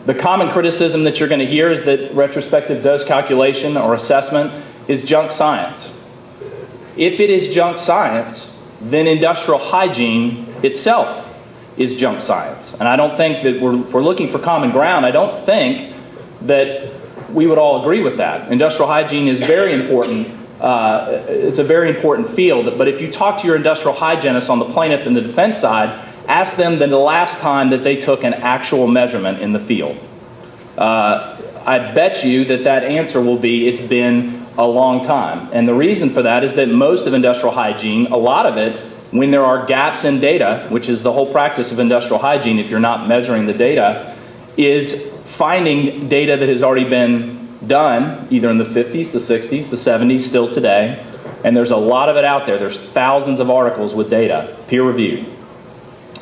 The common criticism that you're going to hear is that retrospective dose calculation or assessment is junk science. If it is junk science, then industrial hygiene itself is junk science. And I don't think that if we're looking for common ground, I don't think that we would all agree with that. Industrial hygiene is very important. It's a very important field. But if you talk to your industrial hygienist on the plaintiff and the defense side, ask them the last time that they took an actual measurement in the field. I bet you that answer will be it's been a long time. And the reason for that is that most of industrial hygiene, a lot of it, when there are gaps in data, which is the whole practice of industrial hygiene if you're not measuring the data, is finding data that has already been done either in the 50s, the 60s, the 70s, still today. And there's a lot of it out there. There's thousands of articles with data, peer-reviewed.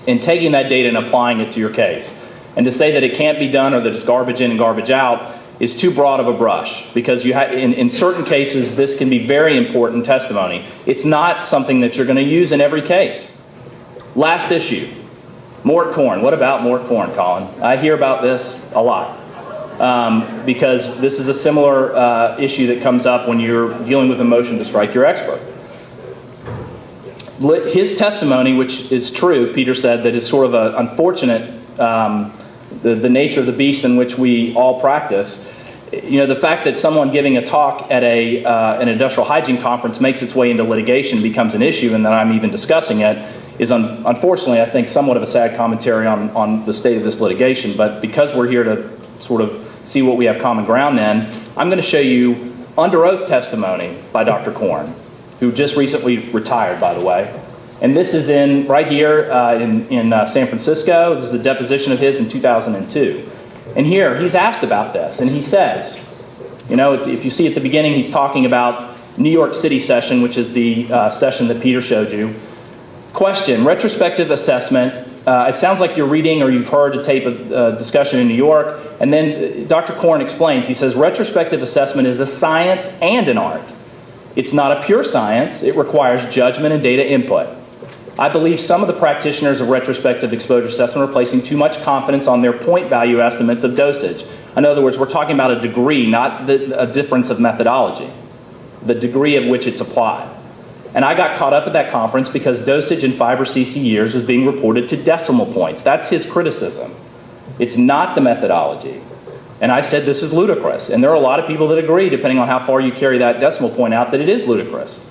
And taking that data and applying it to your case. And to say that it can't be done or that it's garbage in and garbage out is too broad of a brush, because you in certain cases this can be very important testimony. It's not something that you're going to use in every case. Last issue, mort corn. What about mort corn, Colin? I hear about this a lot because this is a similar issue that comes up when you're dealing with a motion to strike your expert. His testimony, which is true, Peter said, that is sort of an unfortunate the nature of the beast in which we all practice. You know, the fact that someone giving a talk at an industrial hygiene conference makes its way into litigation becomes an issue, and that I'm even discussing it is unfortunately, I think, somewhat of a sad commentary on the state of this litigation. But because we're here to sort of see what we have common ground in, I'm going to show you under oath testimony by Dr. Korn, who just recently retired, by the way. And this is right here in San Francisco. This is a deposition of his in 2002. And here, he's asked about this, and he says, you know, if you see at the beginning, he's talking about New York City session, which is the session that Peter showed you. Question, retrospective assessment. It sounds like you're reading or you've heard a tape of discussion in New York. And then Dr. Korn explains, he says, retrospective assessment is a science and an art. It's not a pure science. It requires judgment and data input. I believe some of the practitioners of retrospective exposure assessment are placing too much confidence on their point value estimates of dosage. In other words, we're talking about a degree, not a difference of methodology, the degree at which it's applied. And I got caught up at that conference because dosage in 5 or cc years was being reported to decimal points. That's his criticism. It's not the methodology. And I said this is ludicrous. And there are a lot of people that agree, depending on how far you carry that decimal point out, that it is ludicrous.